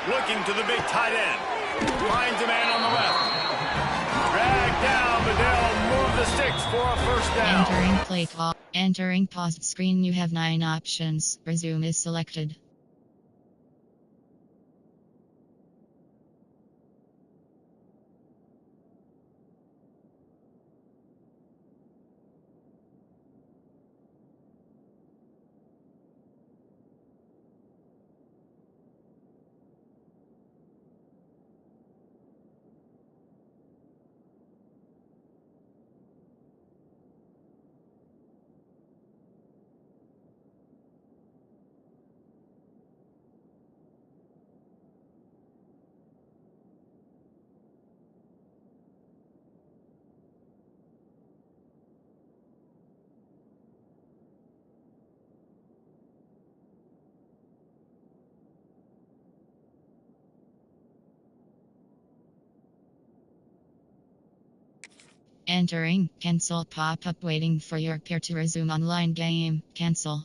Looking to the big tight end. Finds a man on the left. Dragged down, but they'll move the sticks for a first down. Entering play call. Entering paused screen. You have 9 options. Resume is selected. Entering cancel pop-up waiting for your peer to resume online game. Cancel.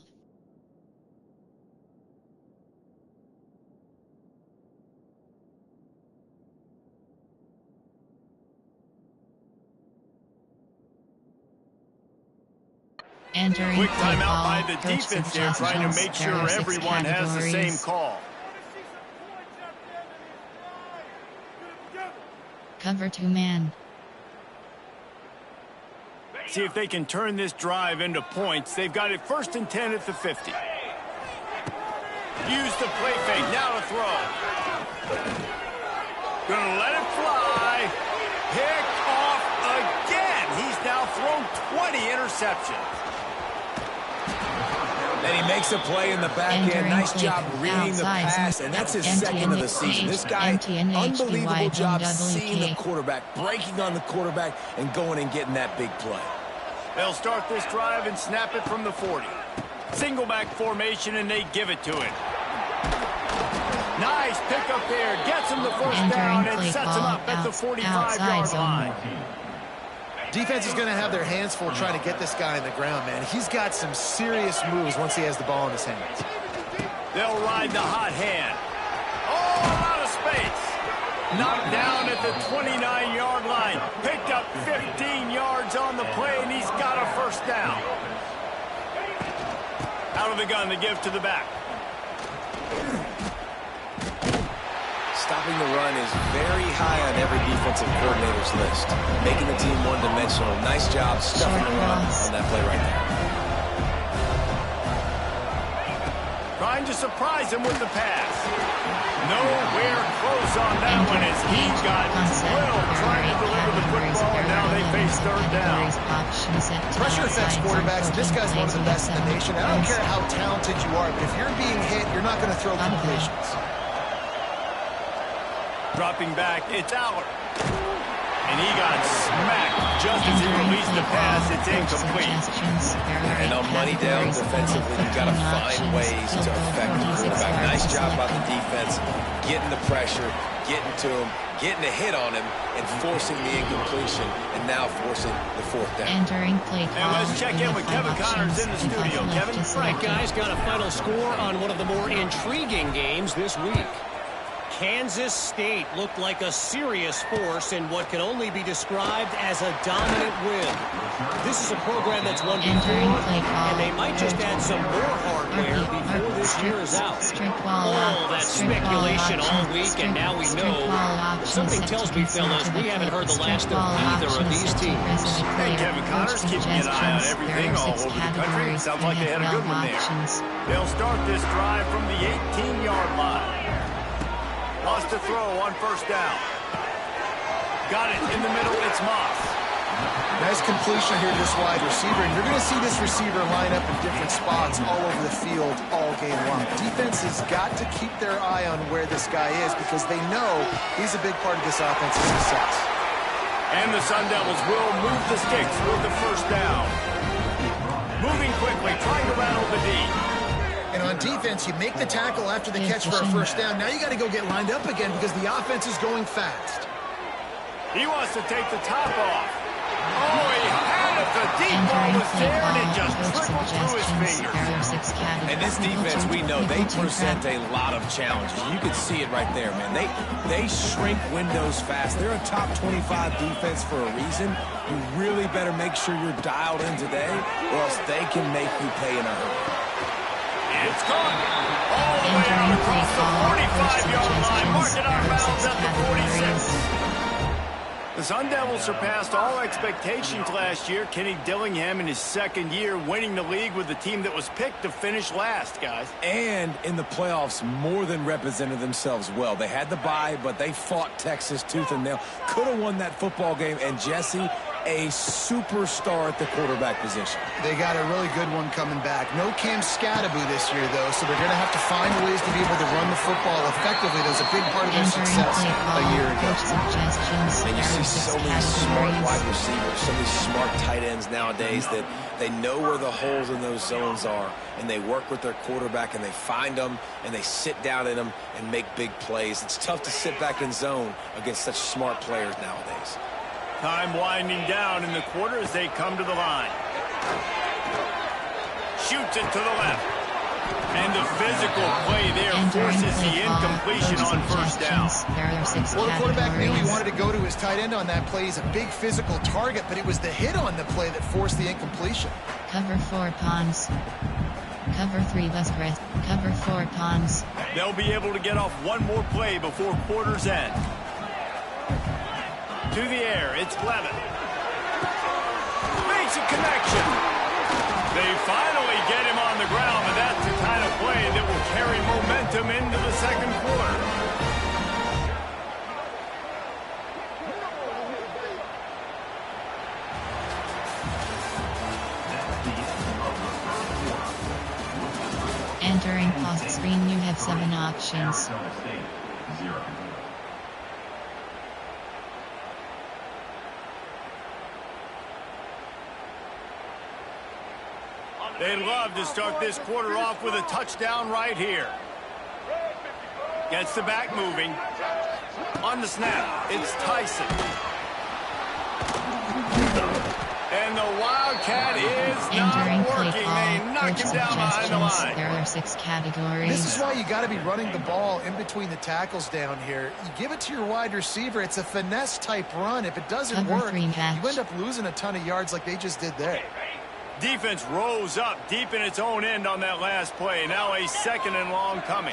Entering quick play timeout call. by the Coach defense here, trying to make sure There are 6 everyone has the same categories. call. Cover 2 man. See if they can turn this drive into points. They've got it 1st and 10 at the 50. Use the play fake. Now to throw. Gonna let it fly. Pick off again. He's now thrown 20 interceptions. And he makes a play in the back end. Nice job reading the pass, and that's his second of the season. This guy, unbelievable job seeing the quarterback, breaking on the quarterback, and going and getting that big play. They'll start this drive and snap it from the 40. Single back formation, and they give it to him. Nice pickup there. Gets him the first down and sets him up at the 45-yard line. Defense is going to have their hands full trying to get this guy on the ground, man. He's got some serious moves once he has the ball in his hands. They'll ride the hot hand. Oh, out of space. Knocked down at the 29-yard line. Picked up 15 yards on the play, and he's got a first down. Out of the gun to give to the back. Stopping the run is very high on every defensive coordinator's list. Making the team one-dimensional. Nice job stuffing the run on that play right there. Trying to surprise him with the pass. Nowhere close on that one as he got drilled trying to deliver the football, and now they face 3rd down. Pressure affects quarterbacks. This guy's one of the best in the nation. I don't care how talented you are, but if you're being hit, you're not going to throw completions. Dropping back, it's Aller. And he got smacked just as he released the pass. It's incomplete. And on money down defensively, you've got to find ways to affect the quarterback. Nice job by the defense, getting the pressure, getting to him, getting a hit on him, and forcing the incompletion, and now forcing the 4th down. Entering play call. And let's check in with Kevin Connors in the studio. Kevin? Right, guys, got a final score on one of the more intriguing games this week. Kansas State looked like a serious force in what can only be described as a dominant win. This is a program that's won before, and they might just add some more hardware before this year is out. All that speculation all week, and now we know. Something tells me, fellas, we haven't heard the last of either of these teams. Hey, Kevin Connors keeping an eye on everything all over the country. Sounds like they had a good one there. They'll start this drive from the 18-yard line. Lost to throw on 1st down. Got it in the middle. It's Moss. Nice completion here to this wide receiver. And you're going to see this receiver line up in different spots all over the field all game long. Defense has got to keep their eye on where this guy is because they know he's a big part of this offense's success. And the Sun Devils will move the sticks with the first down. Moving quickly, trying to rattle the D. And on defense, you make the tackle after the catch for a first down. Now you got to go get lined up again because the offense is going fast. He wants to take the top off. Oh, he had it The deep ball was there, and it just trickled through his fingers. And this defense, we know, they present a lot of challenges. You can see it right there, man. They shrink windows fast. They're a top 25 defense for a reason. You really better make sure you're dialed in today, or else they can make you pay in a hurry. It's gone. All the way out across the 45-yard line, marking our bounds at the 46. The Sun Devils surpassed all expectations last year. Kenny Dillingham in his second year winning the league with the team that was picked to finish last, guys. And in the playoffs, more than represented themselves well. They had the bye, but they fought Texas tooth and nail. Could have won that football game. And Jesse, a superstar at the quarterback position. They got a really good one coming back. No Cam Scattaboo this year, though, so they're going to have to find ways to be able to run the football effectively. That was a big part of their success a year ago. And you see so many smart wide receivers, so many smart tight ends nowadays that they know where the holes in those zones are, and they work with their quarterback, and they find them, and they sit down in them and make big plays. It's tough to sit back in zone against such smart players nowadays. Time winding down in the quarter as they come to the line. Shoots it to the left. And the physical play there forces the incompletion on first down. Well, the quarterback knew he wanted to go to his tight end on that play. He's a big physical target, but it was the hit on the play that forced the incompletion. Cover 4 pawns. Cover 3 bus breath. Cover 4 pawns. They'll be able to get off one more play before quarter's end. To the air, it's Levin. Makes a connection. They finally get him on the ground, but that's the kind of play that will carry momentum into the second quarter. Entering post screen, you have 7 options. They'd love to start this quarter off with a touchdown right here. Gets the back moving. On the snap, it's Tyson. And the Wildcat is not working. They knock him down behind the line. There are 6 categories. This is why you got to be running the ball in between the tackles down here. You give it to your wide receiver. It's a finesse type run. If it doesn't work, you end up losing a ton of yards like they just did there. Defense rose up deep in its own end on that last play. Now a 2nd and long coming.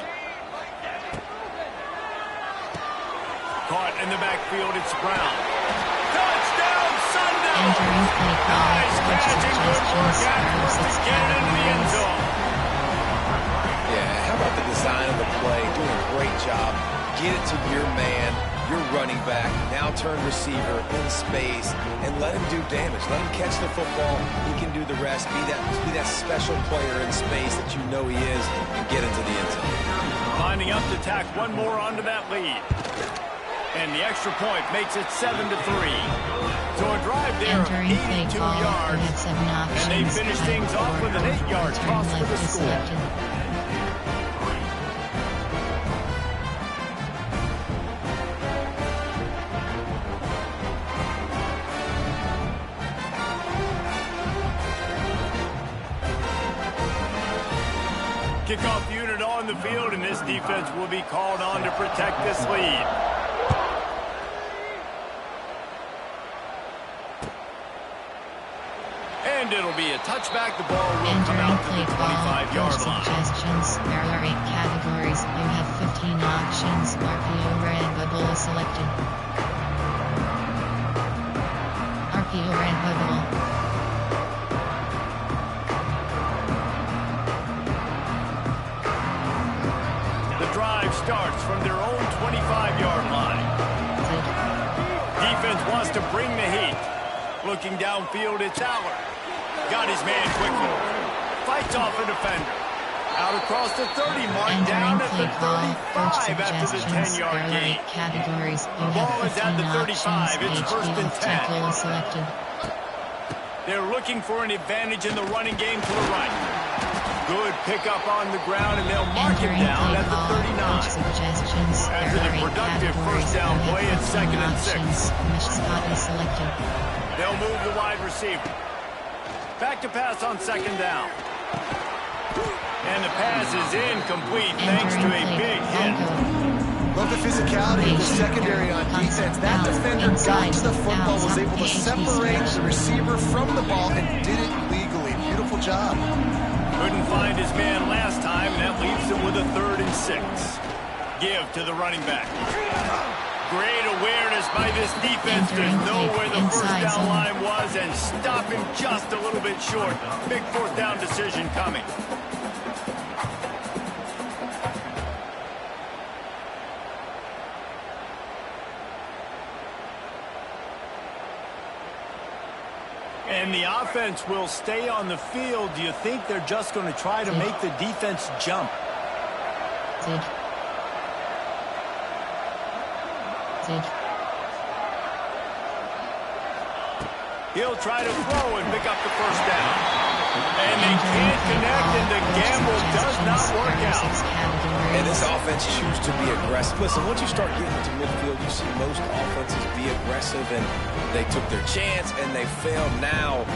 Caught in the backfield, it's Brown. Touchdown, Sun Devils! Nice catch and good work afterwards to get it into the end zone. Yeah, how about the design of the play? Doing a great job. Get it to your man, your running back, now turn receiver in space, and let him do damage. Let him catch the football. He can do the rest. Be that special player in space that you know he is, and get into the end zone. Lining up to tack one more onto that lead. And the extra point makes it 7-3. So a drive there of 82 yards. And they finish things off with an 8-yard toss for the score. Kickoff unit on the field, and this defense will be called on to protect this lead. And it'll be a touchback. The ball will come out to the 25-yard line. Suggestions. There are 8 categories. You have 15 options. RPO red bubble is selected. RPO red bubble. Starts from their own 25-yard line. Defense wants to bring the heat. Looking downfield, it's Aller. Got his man quickly. Fights off a defender. Out across the 30 mark, down at the 35 after the 10-yard gain. Categories. Ball is at the 35. It's 1st and 10. Selected. They're looking for an advantage in the running game to the right. Good pickup on the ground, and they'll mark him down at the 39. After the productive first down play, it's 2nd and 6. Spot is selected. They'll move the wide receiver. Back to pass on second down. And the pass is incomplete thanks to a big hit. Love the physicality of the secondary on defense. That defender got to the football, was able to separate the receiver from the ball, and did it legally. Beautiful job. Couldn't find his man last time, and that leaves him with a 3rd and 6. Give to the running back. Great awareness by this defense to know where the first down line was and stop him just a little bit short. Big 4th down decision coming. And the offense will stay on the field. Do you think they're just going to try to make the defense jump? He'll try to throw and pick up the first down. And they can't connect, and the gamble does not work out. And this offense chooses to be aggressive. Listen, once you start getting to midfield, you see most offenses be aggressive, and they took their chance, and they failed now.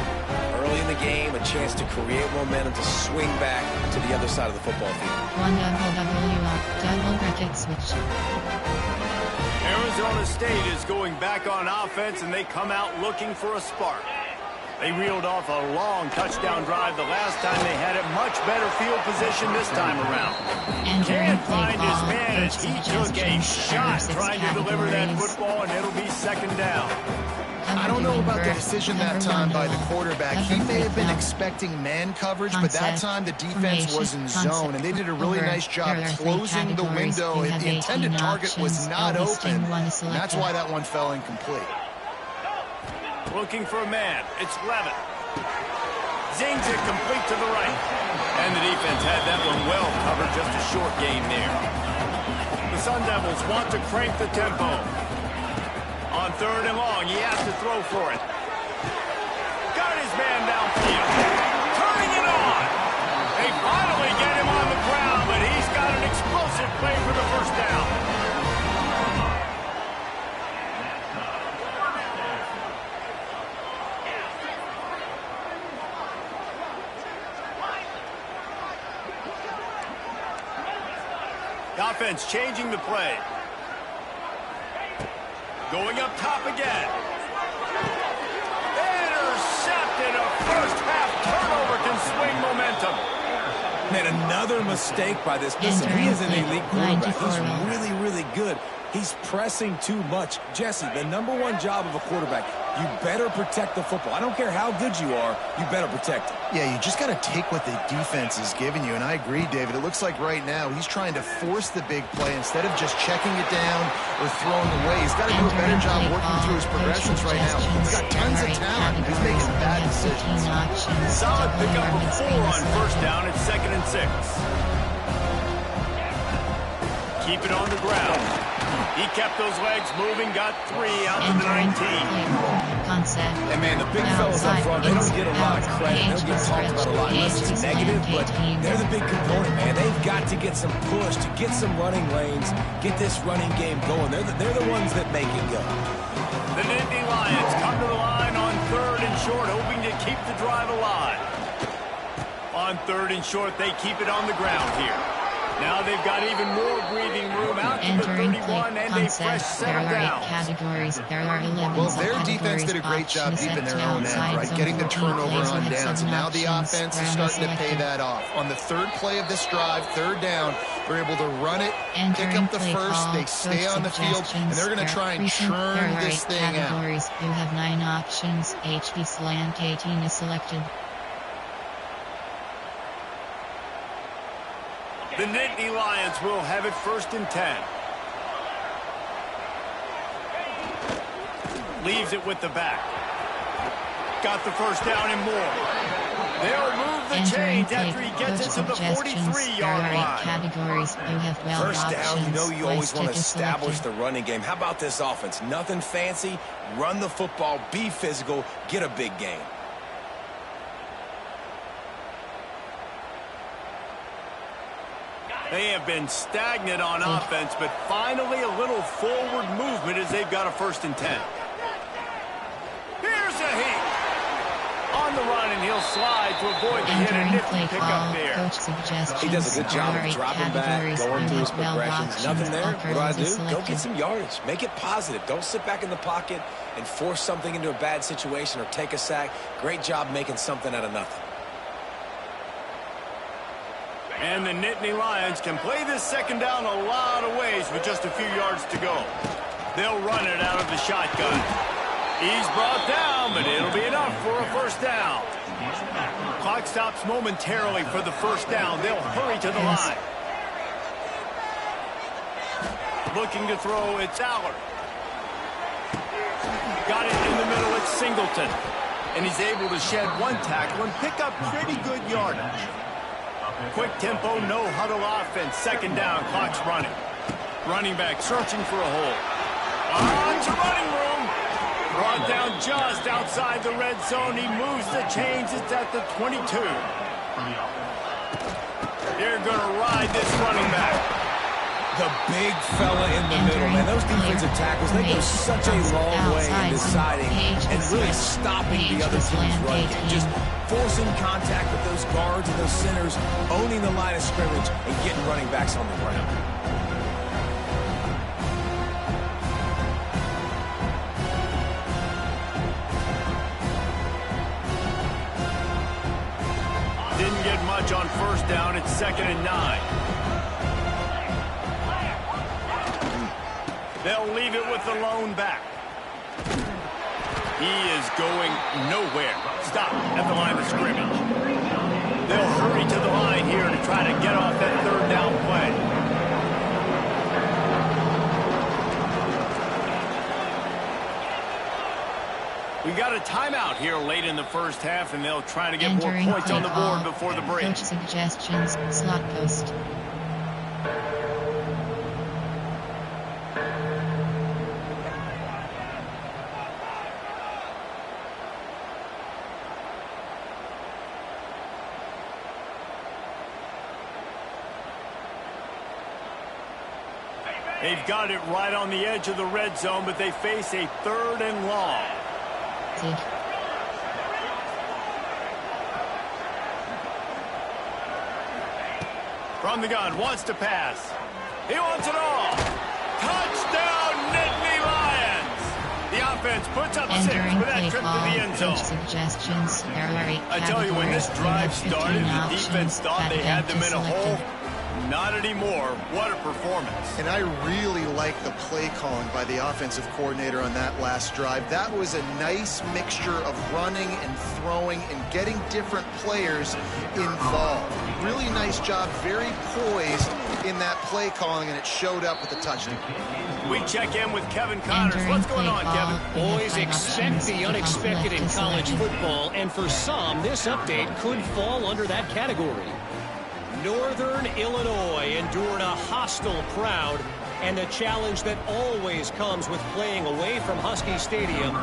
Early in the game, a chance to create momentum to swing back to the other side of the football field. Double cricket switch. Arizona State is going back on offense, and they come out looking for a spark. They reeled off a long touchdown drive the last time. They had a much better field position this time around. Can't find his man as he took a shot trying to deliver that football, and it'll be 2nd down. I don't know about the decision that time by the quarterback. He may have been expecting man coverage, but that time the defense was in zone, and they did a really nice job closing the window. The intended target was not open, and that's why that one fell incomplete. Looking for a man. It's Levin. Zings it complete to the right. And the defense had that one well covered. Just a short gain there. The Sun Devils want to crank the tempo. On 3rd and long, he has to throw for it. Got his man downfield. Turning it on. They finally get him on the ground, but he's got an explosive play for the first down. Offense changing the play. Going up top again. Intercepted. A first half turnover can swing momentum. Man, another mistake by this. Listen, he is an elite quarterback. He's really, really good. He's pressing too much. Jesse, the #1 job of a quarterback, you better protect the football. I don't care how good you are, you better protect it. Yeah, you just got to take what the defense is giving you, and I agree, David. It looks like right now he's trying to force the big play instead of just checking it down or throwing away. He's got to do a better job working through his progressions right now. He's got tons of talent. He's making bad decisions. Solid pickup of 4 on first down. It's 2nd and 6. Keep it on the ground. He kept those legs moving, got 3 out to the 19. And man, the big fellas up front, they don't get a lot of credit. They don't get talked about a lot unless it's negative, but they're the big component, man. They've got to get some push, to get some running lanes, get this running game going. They're the ones that make it go. The Nittany Lions come to the line on 3rd and short, hoping to keep the drive alive. On 3rd and short, they keep it on the ground here. Now they've got even more breathing room out to the 31 and a fresh set of downs. Well, their defense did a great job keeping their own end, right? Getting the turnover on downs. And now the offense is starting to pay that off. On the 3rd play of this drive, 3rd down, they're able to run it, pick up the first, they stay on the field, and they're going to try and churn this thing out. You have 9 options. HB slant 18 is selected. The Nittany Lions will have it 1st and 10. Leaves it with the back. Got the first down and more. They'll move the chains after he gets it to the 43-yard line. Categories. You have 12 First down, you know you always want to establish selected. the running game. How about this offense? Nothing fancy. Run the football, be physical, get a big gain. They have been stagnant on offense, but finally a little forward movement as they've got a 1st and 10. Here's a heat. On the run, run, and he'll slide to avoid the hit and nifty pickup there. He does a good job of dropping back, going through his progressions. Nothing there. What do? Go get some yardage. Make it positive. Don't sit back in the pocket and force something into a bad situation or take a sack. Great job making something out of nothing. And the Nittany Lions can play this second down a lot of ways with just a few yards to go. They'll run it out of the shotgun. He's brought down, but it'll be enough for a first down. Clock stops momentarily for the first down. They'll hurry to the line. Looking to throw, it's Allard. Got it in the middle, it's Singleton. And he's able to shed one tackle and pick up pretty good yardage. Quick tempo, no huddle offense. Second down, clock's running. Running back searching for a hole. On to running room. Brought down just outside the red zone. He moves the chains. It's at the 22. They're going to ride this running back. The big fella in the middle, man. Those defensive tackles, they go such a long way in deciding and really stopping the other team's run game. Just forcing contact with those guards and those centers, owning the line of scrimmage, and getting running backs on the ground. Didn't get much on first down. It's 2nd and 9. They'll leave it with the lone back. He is going nowhere. Stop at the line of scrimmage. They'll hurry to the line here to try to get off that third down play. We got a timeout here late in the first half, and they'll try to get more points on the board before the break. Coach suggestions, slot post. They've got it right on the edge of the red zone, but they face a 3rd and long. From the gun, wants to pass. He wants it all. Touchdown, Nittany Lions! The offense puts up 6 with that trip to the end zone. Suggestions, I tell you, when this drive started, the defense thought they had them in a hole. Not anymore. What a performance. And I really like the play calling by the offensive coordinator on that last drive. That was a nice mixture of running and throwing and getting different players involved. Really nice job, very poised in that play calling, and it showed up with a touchdown. We check in with Kevin Connors. What's going on, Kevin? Boys, expect the unexpected in college football, and for some, this update could fall under that category. Northern Illinois endured a hostile crowd and the challenge that always comes with playing away from Husky Stadium,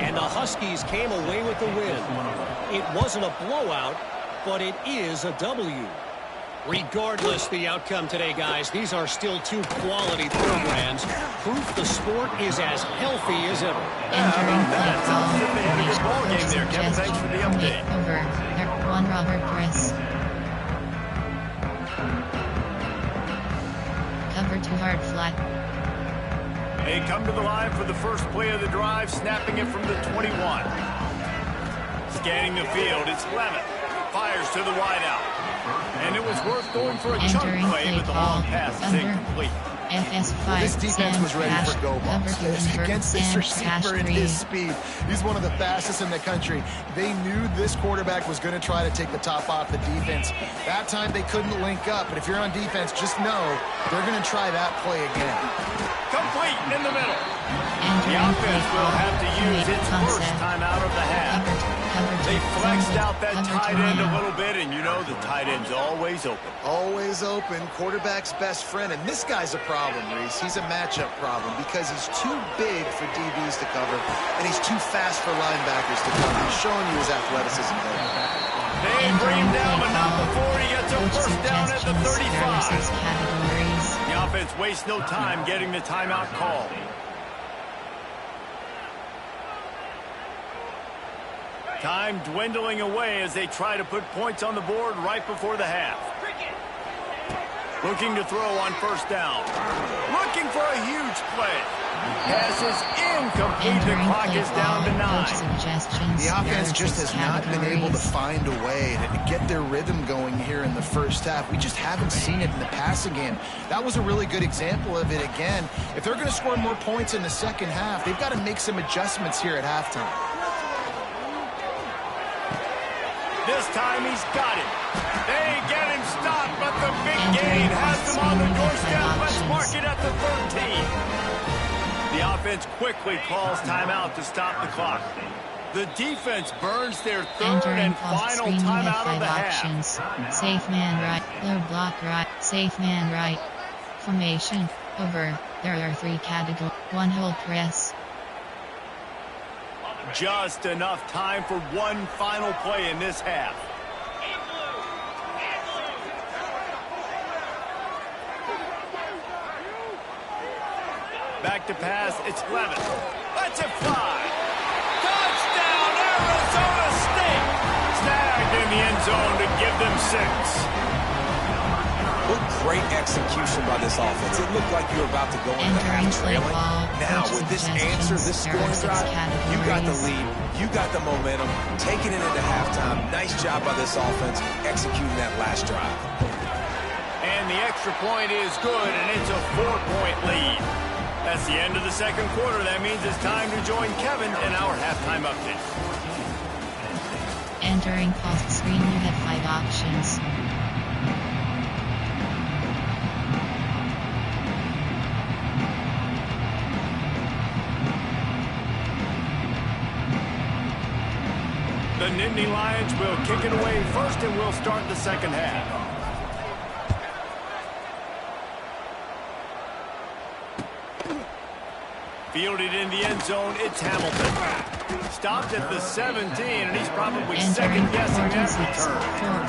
and the Huskies came away with the win. It wasn't a blowout, but it is a W. Regardless the outcome today, guys, these are still 2 quality programs. Proof the sport is as healthy as ever. That sounds like they had a good ball game there, Kevin. Thanks for the update. Over. One Robert Press. Cover 2 hard flat. They come to the line for the first play of the drive, snapping it from the 21. Scanning the field, it's Lemon. Fires to the wideout. And it was worth going for a chunk play, but the long pass is incomplete. FS5. This defense was ready for go balls against this receiver and his speed. He's one of the fastest in the country. They knew this quarterback was going to try to take the top off the defense. That time they couldn't link up, but if you're on defense, just know they're going to try that play again. Complete in the middle. The offense will have to use its first timeout of the half. They flexed out that tight end a little bit, and you know the tight end's always open. Always open, quarterback's best friend, and this guy's a problem, Reese. He's a matchup problem because he's too big for DBs to cover, and he's too fast for linebackers to cover. He's showing you his athleticism there. They bring him down, but not before he gets a first down at the 35. The offense wastes no time getting the timeout called. Time dwindling away as they try to put points on the board right before the half. Looking to throw on first down. Looking for a huge play. Pass is incomplete. The clock is down to 9. The offense just has not been able to find a way to get their rhythm going here in the first half. We just haven't seen it in the passing game. That was a really good example of it again. If they're going to score more points in the second half, they've got to make some adjustments here at halftime. This time he's got it. They get him stopped, but the big gain has them on the doorstep. Let's mark it at the 13. The offense quickly calls timeout to stop the clock. The defense burns their third and final timeout of the half. Safe man right, low block right, safe man right. Formation, over. There are 3 categories. 1 hole press. Just enough time for one final play in this half. Back to pass, it's Levis. Lets it fly. Touchdown, Arizona State. Snagged in the end zone to give them 6. What great execution by this offense. It looked like you were about to go into the half trailing. Now, with this answer, this scoring drive, you got the lead, you got the momentum, taking it into halftime. Nice job by this offense, executing that last drive. And the extra point is good, and it's a 4-point lead. That's the end of the second quarter. That means it's time to join Kevin in our halftime update. Entering post screen, you have 5 options. The Nittany Lions will kick it away first, and we'll start the second half. Fielded in the end zone, it's Hamilton. Stopped at the 17, and he's probably second-guessing that return.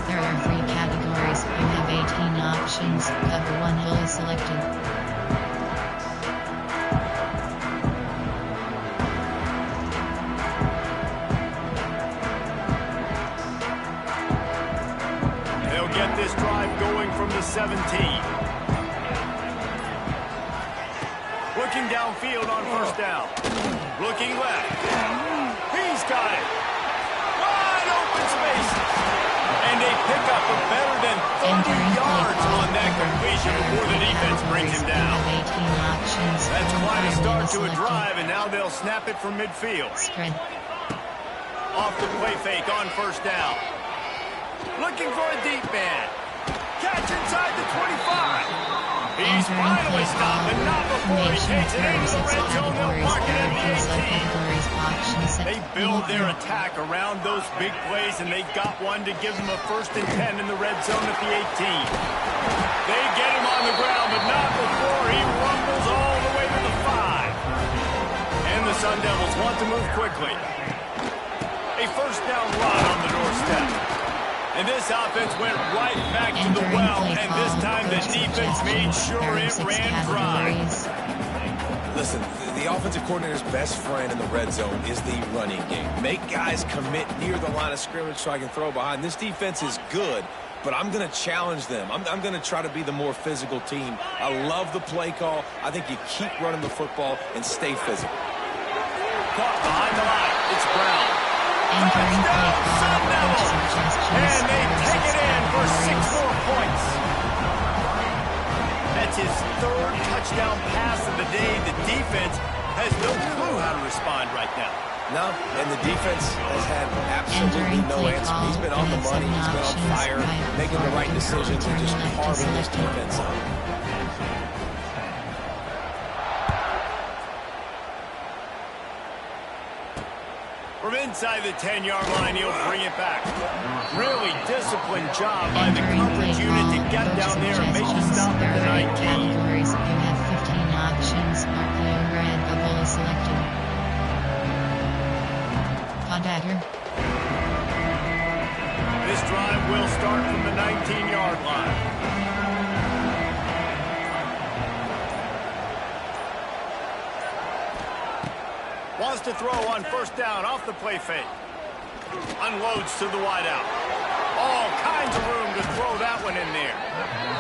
There are 3 categories. You have 18 options. Cover 1 hole is selected. Get this drive going from the 17. Looking downfield on first down. Looking left. He's got it. Wide open spaces. And they pick up a better than 30 yards on that completion before the defense brings him down. That's quite a start to a drive, and now they'll snap it from midfield. Off the play fake on first down. Looking for a deep man. Catch inside the 25. He's finally stopped, but not before he takes it into the red zone. They'll mark it at the 18. They build their attack around those big plays, and they got one to give them a 1st and 10 in the red zone at the 18. They get him on the ground, but not before he rumbles all the way to the 5. And the Sun Devils want to move quickly. A first down run on the doorstep. And this offense went right back to the well, and this time the defense made sure it ran dry. Listen, the offensive coordinator's best friend in the red zone is the running game. Make guys commit near the line of scrimmage so I can throw behind. This defense is good, but I'm going to challenge them. I'm going to try to be the more physical team. I love the play call. I think you keep running the football and stay physical. Caught behind the line. It's Brown. Entering play Sun Devils. And they take it in for 6 more points. That's his 3rd touchdown pass of the day. The defense has no clue how to respond right now. No, and the defense has had absolutely no answer. He's been on the money. He's been on fire, making the right decisions and just carving this defense up. From inside the 10-yard line, he'll bring it back. Really disciplined job by the coverage unit to get down there and make the stop at the 19. Categories. You have 15 options. RPO red bubble is selected. Podbatter. This drive will start from the 19-yard line. Wants to throw on first down off the play fake. Unloads to the wideout. All kinds of room to throw that one in there.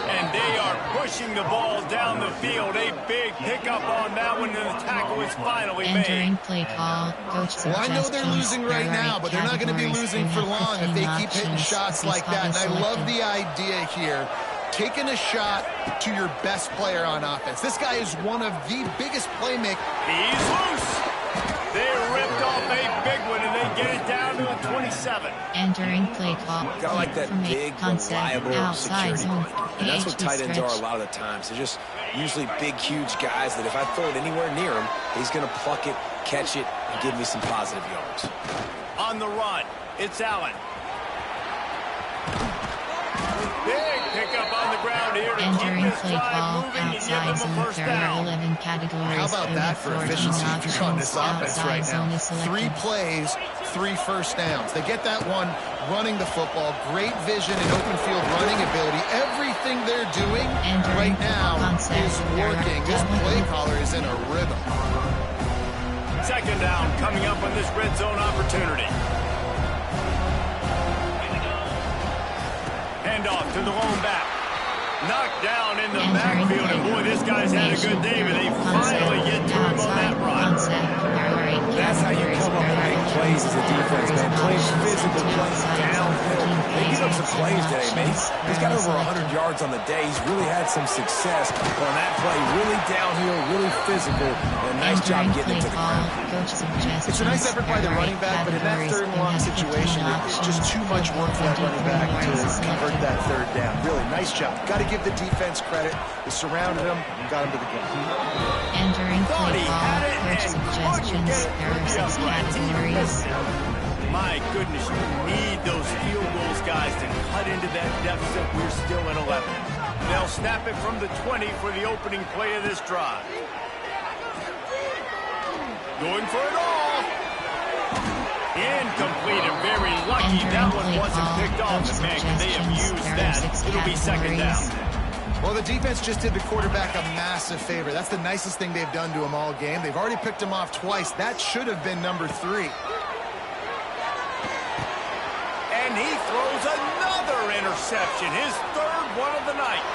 And they are pushing the ball down the field. A big pickup on that one, and the tackle is finally made. Entering play call. Coach Well, I know they're losing right now, but they're not going to be losing for long if they keep hitting shots like that. And I love the idea here. Taking a shot to your best player on offense. This guy is one of the biggest playmakers. He's loose. They ripped off a big one, and they get it down to a 27. Entering play call. Got like that big, reliable security blanket. And that's what tight ends are a lot of the times. They're just usually big, huge guys that if I throw it anywhere near him, he's going to pluck it, catch it, and give me some positive yards. On the run, it's Allen. Big pickup on the ground here to Entering keep this play drive call. moving and give Outside them a zone. first There are down. 11 categories. How about that for efficiency if you're on this offense right now? 3 plays, 3 first downs. They get that one running the football. Great vision and open field running ability. Everything they're doing right now is working. This play caller is in a rhythm. Second down coming up on this red zone opportunity. Handoff to the lone back. Knocked down in the backfield, and boy, this guy's had a good day, but they finally get to him on that run. That's how you come up with big plays as a defense, man. Playing physical, playing downhill. They give up some plays today, man. He's got over 100 yards on the day. He's really had some success on that play. Really downhill, really physical, and a nice job getting it to the ground. It's a nice effort by the running back, but in that third and long situation, it's just too much work for that running back to convert that third down. Really, nice job. Got to give the defense credit. They surrounded him and got him to the ground. Entering play call. Coach suggestions. There are 6 categories. My goodness, you need those field goals, guys, to cut into that deficit. We're still at 11. They'll snap it from the 20 for the opening play of this drive. Going for it all. Incomplete and very lucky. That one wasn't picked off. And man, can they have used that? It'll be second down. Well, the defense just did the quarterback a massive favor. That's the nicest thing they've done to him all game. They've already picked him off twice. That should have been number 3. And he throws another interception. His third one of the night.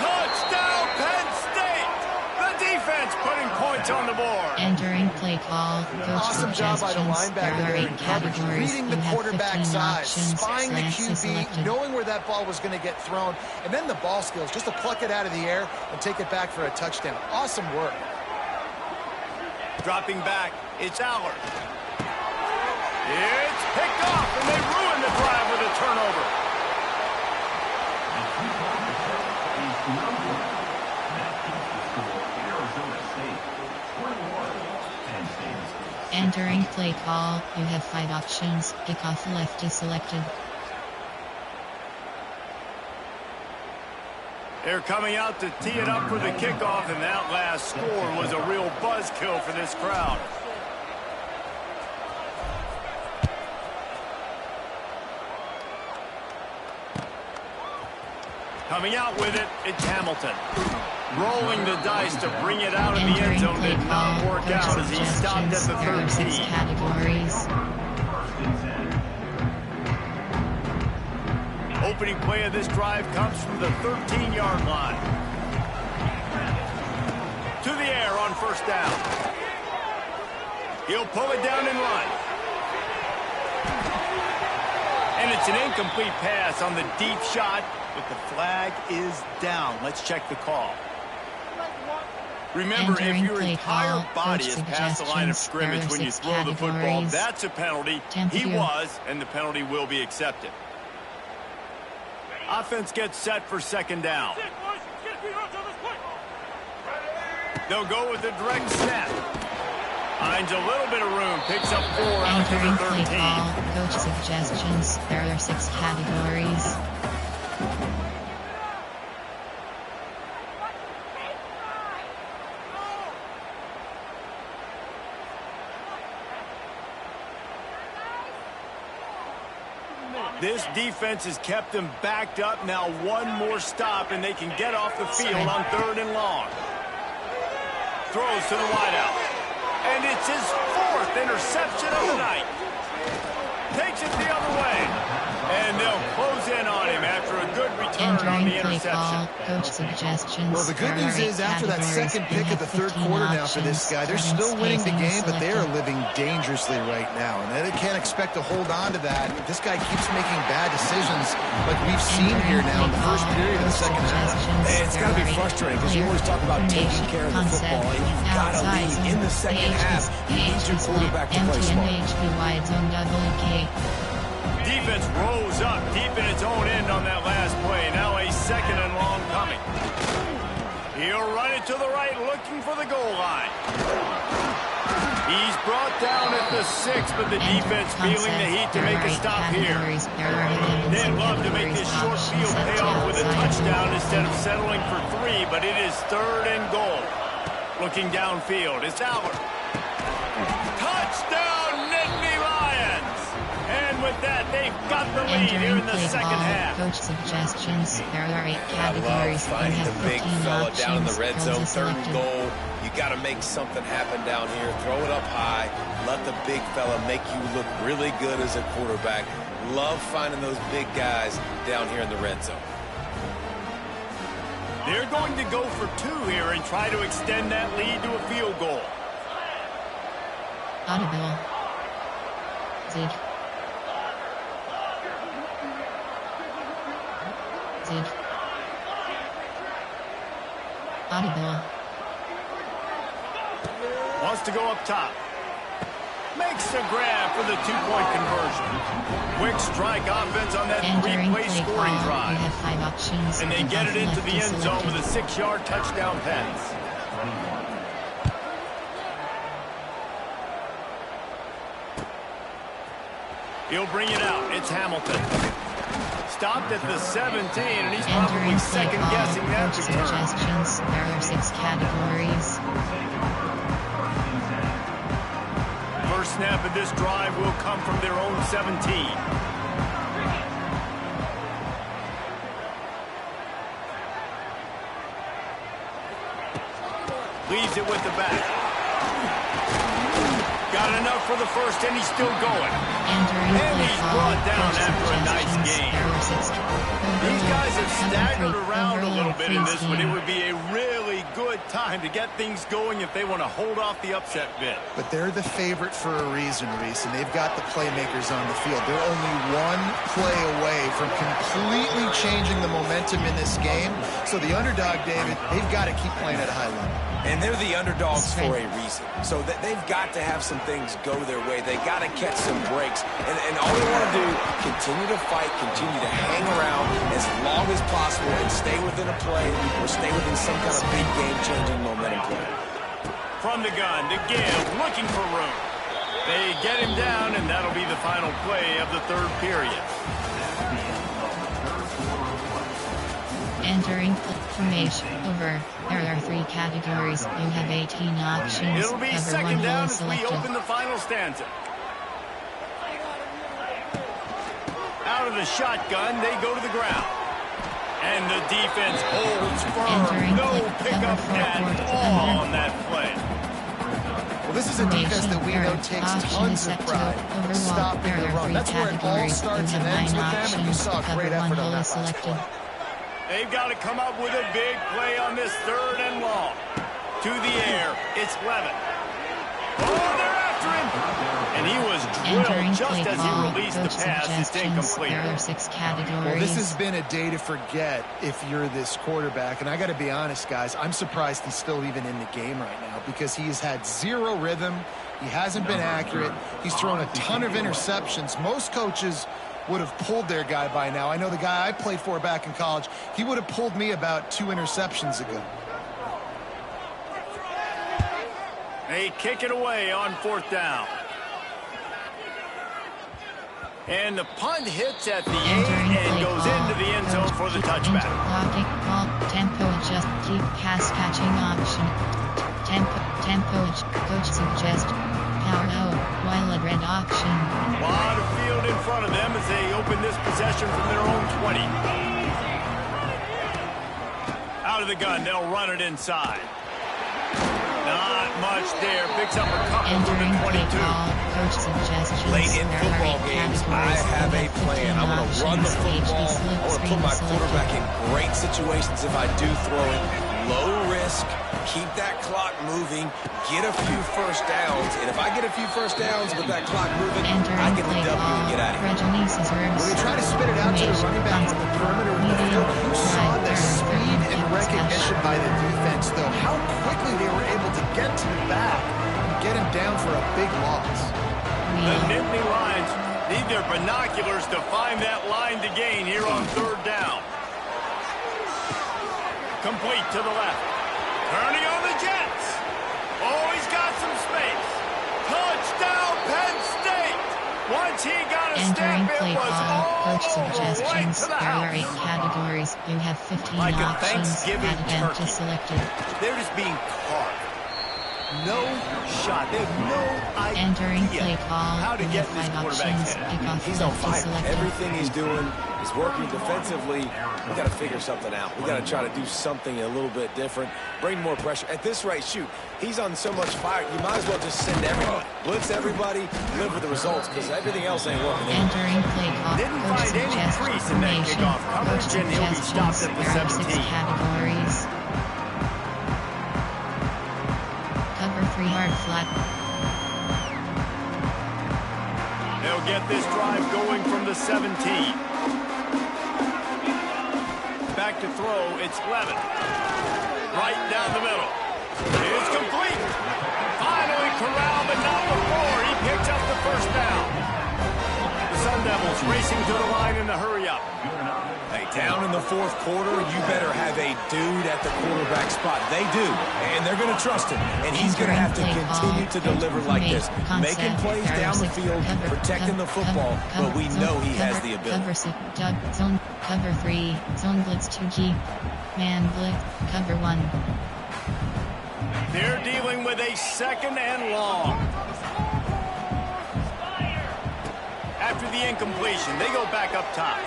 Touchdown, Penn State! The defense putting points on the board. Entering play call. Coach Awesome job by the linebacker there in coverage, reading the quarterback's eyes, spying the QB, knowing where that ball was going to get thrown, and then the ball skills just to pluck it out of the air and take it back for a touchdown. Awesome work. Dropping back, it's Allard. It's picked off, and they ruin the drive with a turnover. Entering play call. You have 5 options. Kickoff left is selected. They're coming out to tee it up for the kickoff, and that last score was a real buzzkill for this crowd. Coming out with it, it's Hamilton. Rolling the dice to bring it out of the end zone did not work out as he stopped at the 13. Categories. Opening play of this drive comes from the 13-yard line. To the air on first down. He'll pull it down and run. And it's an incomplete pass on the deep shot, but the flag is down. Let's check the call. Remember, if your entire body is past the line of scrimmage when you throw the football, that's a penalty. He was, and the penalty will be accepted. Offense gets set for second down. They'll go with the direct snap. Finds a little bit of room, picks up 4 out to the 13. Coach suggestions. There are 6 categories. This defense has kept them backed up. Now one more stop, and they can get off the field on 3rd and long. Throws to the wideout. And it's his 4th interception of the night. Take takes it the other way. And they'll close in on him after a good return on the interception. Coach suggestions. Well, the good news is after that second pick of the third quarter now for this guy, they're still winning the game, but they are living dangerously right now. And they can't expect to hold on to that. This guy keeps making bad decisions like we've seen here now in the first period of the second half. It's got to be frustrating because you always talk about taking care of the football, and you've got to lead in the second half. You need your quarterback to play smart. Defense rose up deep in its own end on that last play. Now a second and long coming. He'll run it to the right, looking for the goal line. He's brought down at the 6, but the defense feeling the heat to make a stop here. They'd love to make this short field pay off with a touchdown instead of settling for 3, but it is third and goal. Looking downfield, it's Albert. Touchdown, Nittany Lions! And with that, they've got the lead here in the second half. Coach suggestions. There are 8 categories. I love finding the big fella down in the red zone. Third and goal. You got to make something happen down here. Throw it up high. Let the big fella make you look really good as a quarterback. Love finding those big guys down here in the red zone. They're going to go for 2 here and try to extend that lead to a field goal. Audible. Zig. Zig. Audible. Wants to go up top. Makes a grab for the 2-point conversion. Quick strike offense on that 3-play scoring drive. You have 5 options. And they get it into the end zone with a 6-yard touchdown pass. He'll bring it out. It's Hamilton. Stopped at the 17, and he's probably second-guessing that return. Suggestions. There are 6 categories. First snap of this drive will come from their own 17. Leaves it with the back. Got enough for the first, and he's still going. And he's brought down after a nice game. These guys have staggered around a little bit in this, but it would be a really good time to get things going if they want to hold off the upset bid. But they're the favorite for a reason, Reese, and they've got the playmakers on the field. They're only one play away from completely changing the momentum in this game. So the underdog, David, they've got to keep playing at a high level. And they're the underdogs for a reason. So that they've got to have some things go their way. They got to catch some breaks. And all they want to do, continue to fight, continue to hang around as long as possible and stay within a play or stay within some kind of big game-changing momentum play. From the gun to Gibb, looking for room. They get him down, and that'll be the final play of the third period. Entering formation. Over. There are 3 categories. You have 18 options. It'll be second down as we open the final stanza. Out of the shotgun, they go to the ground. And the defense holds firm. No pickup at all on that play. Well, this is a defense that we know takes tons of pride in stopping the run. That's where it all starts and ends with them, and you saw a great effort on that last play. They've got to come up with a big play on this third and long. To the air, it's Levin. Oh, they're after him! And he was drilled just as he released the pass. It's incomplete. There are 6 categories. Well, this has been a day to forget if you're this quarterback. And I got to be honest, guys, I'm surprised he's still even in the game right now because he has had 0 rhythm. He hasn't been accurate. He's thrown a ton of interceptions. Most coaches would have pulled their guy by now. I know the guy I played for back in college, he would have pulled me about 2 interceptions ago. They kick it away on 4th down. And the punt hits at the 8 and goes into the end zone for the touchback. Blocking, ball, tempo adjust, keep pass catching option. Tempo, coach suggest. Power O, while at red option. A lot of field in front of them as they open this possession from their own 20. Out of the gun, they'll run it inside. Not much there. Picks up a couple from the Entering play 22. call, coach suggestions. Late in There are football 8 games, I categories. have You a plan. I want to run the options. football. HD I want to put screen my selected. quarterback in great situations if I do throw it. Low risk, keep that clock moving, get a few first downs. And if I get a few first downs with that clock moving, I get the W and get out of here. When they try to spit it out to the running back on the perimeter of the field, you saw the speed and recognition by the defense, though. How quickly they were able to get to the back and get him down for a big loss. The Nittany Lions need their binoculars to find that line to gain here on 3rd down. Complete to the left. Turning on the Jets. Oh, he's got some space. Touchdown, Penn State. Once he got a Entering step, play it was call, coach all suggestions. right to the There are 8 house. categories. You have 15 Like a options. Thanksgiving Add them to turkey. selected. They're just being carved. No shot. They have no idea Entering play call. how to You get have this 5 quarterback's options. head. Pick off He's on left to fire. selected. Everything he's doing is working defensively. We got to figure something out. We got to try to do something a little bit different. Bring more pressure. At this rate, shoot, he's on so much fire. You might as well just send everybody. Blitz everybody. Live with the results because everything else ain't working. Entering play call. Didn't Coach find any suggests crease in that formation. kickoff coverage, Coach and he'll be stopped suggestions. at the There are 6 17. categories. Cover 3 hard flat. They'll get this drive going from the 17. Back to throw, it's Levin. Right down the middle. It's complete. Finally corralled, but not before. He picks up the first down. The Sun Devils racing to the line in the hurry-up. Hey, down in the 4th quarter, you better have a dude at the quarterback spot. They do, and they're going to trust him. And he's going to have to continue to deliver like this. Making plays down the field, protecting the football, but we know he has the ability. Cover 6, zone, cover 3, zone blitz 2G, man blitz, cover 1. They're dealing with a 2nd and long. After the incompletion, they go back up top.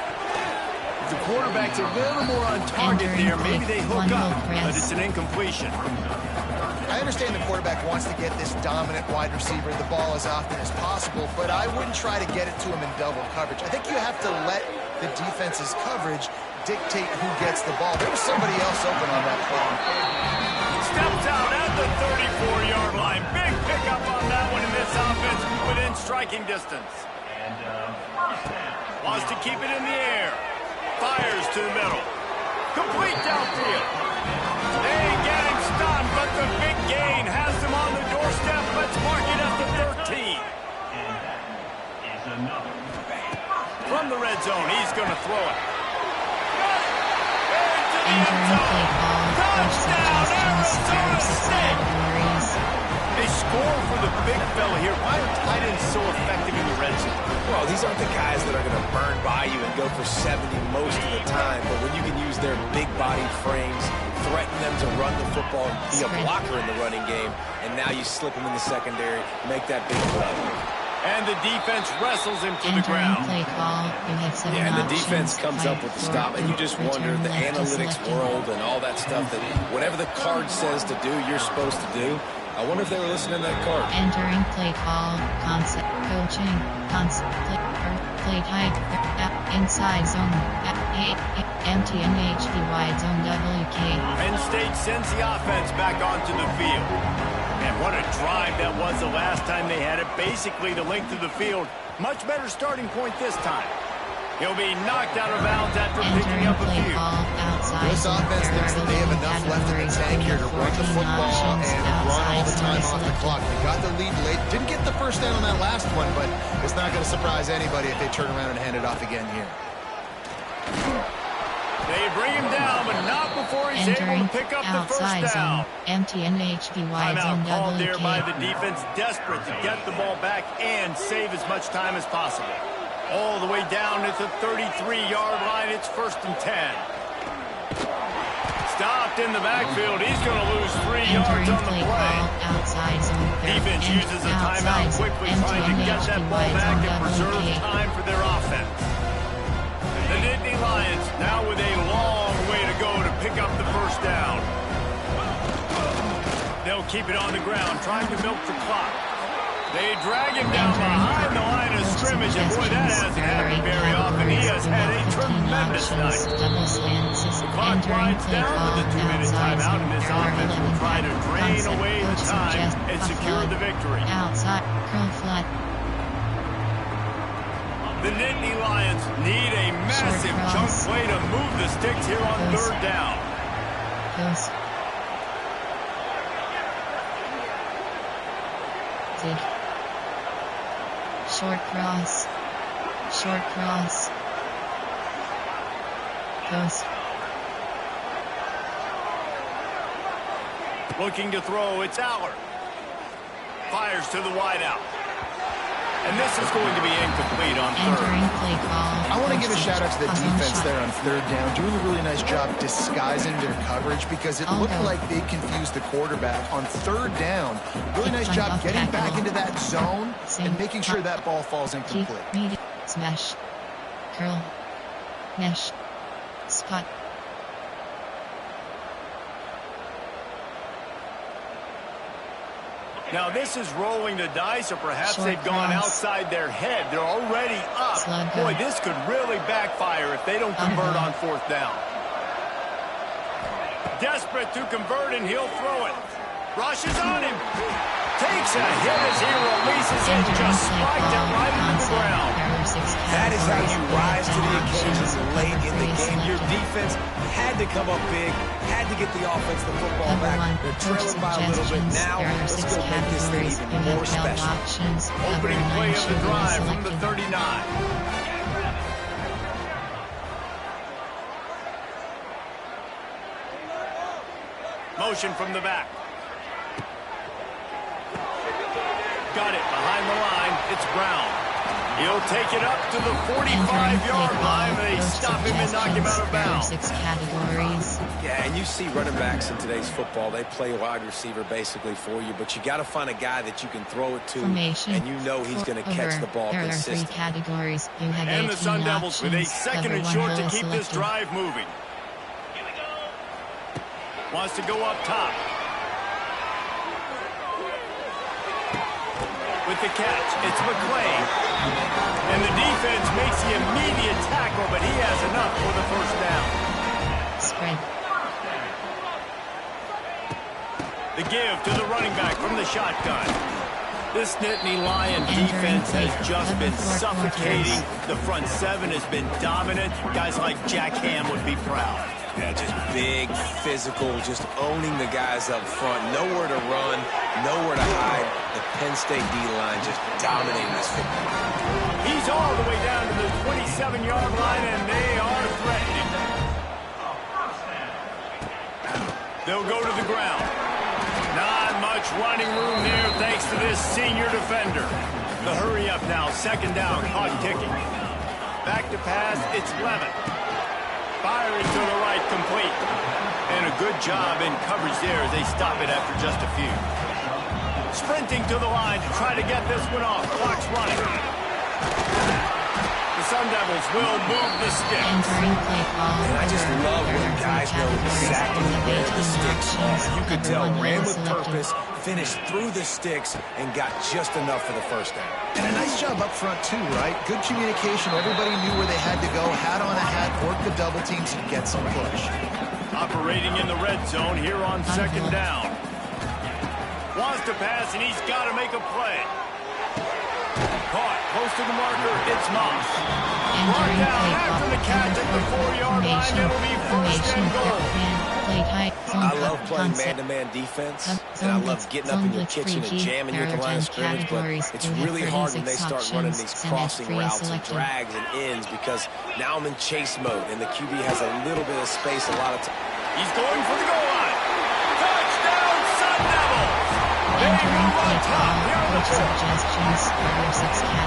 The quarterback's a little more on target there. Maybe they hook up, but it's an incompletion. I understand the quarterback wants to get this dominant wide receiver the ball as often as possible, but I wouldn't try to get it to him in double coverage. I think you have to let the defense's coverage dictate who gets the ball. There was somebody else open on that play. Steps out at the 34-yard line. Big pickup on that one in this offense within striking distance. Wants to keep it in the air. Fires to the middle. Complete downfield. They get him stunned, but the big gain has him on the doorstep. Let's mark it at the 13. From the red zone, he's going to throw it. Into the end zone. Touchdown, Arizona State. They score for the big fella here. Why are tight ends so effective in the red zone? Well, these aren't the guys that are going to burn by you and go for 70 most of the time, but when you can use their big-bodied frames, threaten them to run the football, be a blocker in the running game, and now you slip them in the secondary, make that big play. And the defense wrestles him to the ground. Play call. You have 7 Yeah, and the options. defense comes up with the stop, and you just wonder, the analytics world and all that stuff, that whatever the card says to do, you're supposed to do. I wonder if they were listening to that card. Entering play call, concept, coaching, concept, play type, inside zone, empty NHD wide zone WK. Penn State sends the offense back onto the field. And what a drive that was the last time they had it. Basically the length of the field. Much better starting point this time. He'll be knocked out of bounds after picking up a few. This offense thinks that they have enough left in the tank here to run the football and run all the time off the clock. They got the lead late. Didn't get the first down on that last one, but it's not going to surprise anybody if they turn around and hand it off again here. They bring him down, but not before he's able to pick up the first down. Empty NHD wide zone Timeout called there WK. by the defense, desperate to get the ball back and save as much time as possible. All the way down at the 33-yard line. It's 1st and 10. Stopped in the backfield. He's going to lose 3 yards on the play. Outside zone. Defense uses a timeout quickly, trying to get that ball back and preserve time for their offense. The Nittany Lions now with a long way to go to pick up the first down. They'll keep it on the ground, trying to milk the clock. They drag him down behind the line of scrimmage, and boy, that hasn't happened very often. He has had a tremendous night. The clock winds down with the 2-minute timeout, and this offense will try to drain away the time and secure the victory. Outside, curl flat. The Nittany Lions need a massive chunk play to move the sticks here on third down. Dig. Short cross. Short cross. Goes. Looking to throw, it's Allard. Fires to the wideout. And this is going to be incomplete on third. I want to give a shout out to the defense there on third down, doing a really nice job disguising their coverage because it looked like they confused the quarterback on third down. Really nice job getting back into that zone and making sure that ball falls incomplete. Smash. Curl. Mesh. Spot. Now this is rolling the dice, or perhaps they've gone outside their head. They're already up. Boy, this could really backfire if they don't convert on fourth down. Desperate to convert, and he'll throw it. Rushes on him. Takes a hit as he releases it, just spiked it right into the ground. That is how you rise to the occasion late in the game. Your defense had to come up big, had to get the offense the football back. They're trailing by a little bit now. Let's go make this thing even more special. Opening play of the drive from the 39. Motion from the back. Got it behind the line. It's Brown. He'll take it up to the 45-yard line. They stop him and knock him out of bounds. 6 categories. Yeah, and you see running backs in today's football. They play wide receiver basically for you, but you got to find a guy that you can throw it to, and you know he's going to catch the ball consistently. There are 3 categories. You have and the Sun Devils with a second and short to keep this drive moving. Wants to go up top. With the catch, it's McClain. And the defense makes the immediate tackle, but he has enough for the first down. Spread. The give to the running back from the shotgun. This Nittany Lion defense has just been suffocating. The front 7 has been dominant. Guys like Jack Ham would be proud. Yeah, just big, physical, just owning the guys up front. Nowhere to run, nowhere to hide. The Penn State D-line just dominating this football. He's all the way down to the 27-yard line, and they are threatening. They'll go to the ground. Not much running room there thanks to this senior defender. The hurry up now, second down, clock ticking. Back to pass, it's Levin. Firing to the right, complete. And a good job in coverage there as they stop it after just a few. Sprinting to the line to try to get this one off. Clock's running. The Sun Devils will move the stick. And I just love when guys know exactly where the sticks are. You could tell ran with purpose, finished through the sticks, and got just enough for the first down. And a nice job up front, too, right? Good communication. Everybody knew where they had to go. Hat on a hat, work the double teams, and get some push. Operating in the red zone here on second down. Wants to pass, and he's got to make a play. Caught close to the marker. It's Moss. Brought down after the catch at the 4-yard line. It'll be first and goal. I love playing man-to-man defense, and I love getting up in your kitchen and jamming you at the line of scrimmage, but it's really hard when they start running these crossing routes and drags and ends because now I'm in chase mode, and the QB has a little bit of space a lot of time. He's going for the goal line. Touchdown, Sun Devils! They move on top here on the field.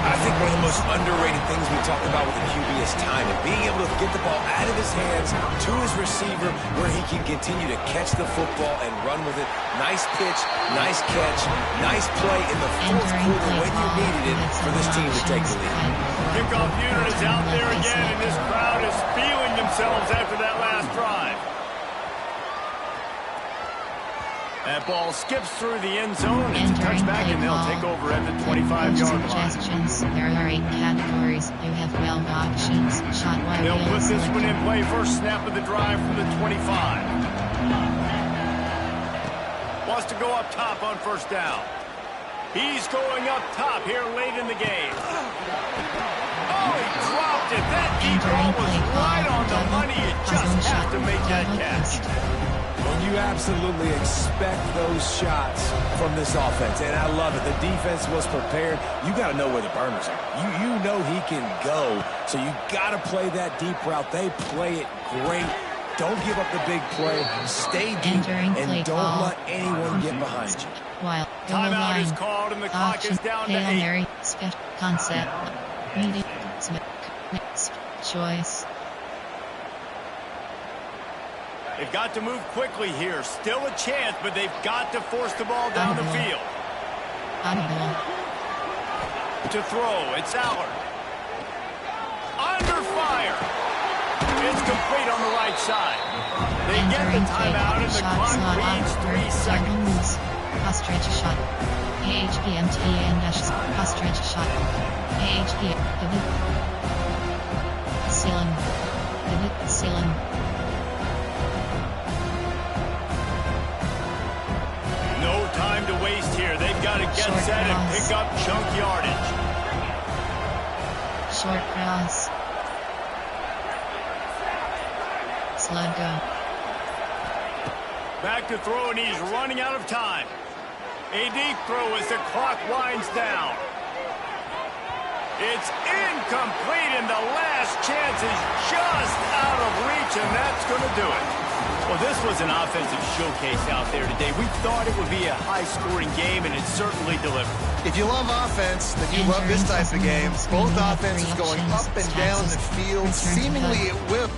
I think one of the most underrated things we talk about with the QB is time and being able to get the ball out of his hands to his receiver where he can continue to catch the football and run with it. Nice pitch, nice catch, nice play in the fourth quarter when you needed it for this team to take the lead. Kickoff unit is out there again, and this crowd is feeling themselves after that last drive. That ball skips through the end zone. It's a touchback, and they'll take over at the 25-yard line. Suggestions. There are 8 categories. You have 12 options. Shot while They'll put this one in play. First snap of the drive from the 25. Wants to go up top on first down. He's going up top here late in the game. Oh, he dropped it. That deep ball was right on the money. You just have to make that catch. And you absolutely expect those shots from this offense, and I love it. The defense was prepared. You got to know where the burners are. You know he can go, so you got to play that deep route. They play it great. Don't give up the big play. Stay deep, and don't let anyone get behind you. While timeout is called, and the clock is down to 8. Concept. Meeting. Choice. They've got to move quickly here. Still a chance, but they've got to force the ball down the field. To throw, it's Allard. Under fire. It's complete on the right side. They get the timeout, and the clock reads 3 seconds. Ostrich shot. AHPMTN ostrich shot. AHP. Ceiling. Ceiling. No time to waste here. They've got to get Short set cross. and pick up chunk yardage. Short cross. Slug go. Back to throw, and he's running out of time. A deep throw as the clock winds down. It's incomplete, and the last chance is just out of reach, and that's going to do it. Well, this was an offensive showcase out there today. We thought it would be a high-scoring game, and it certainly delivered. If you love offense, then you love this type of game. Both offenses going up and down the field. Seemingly it will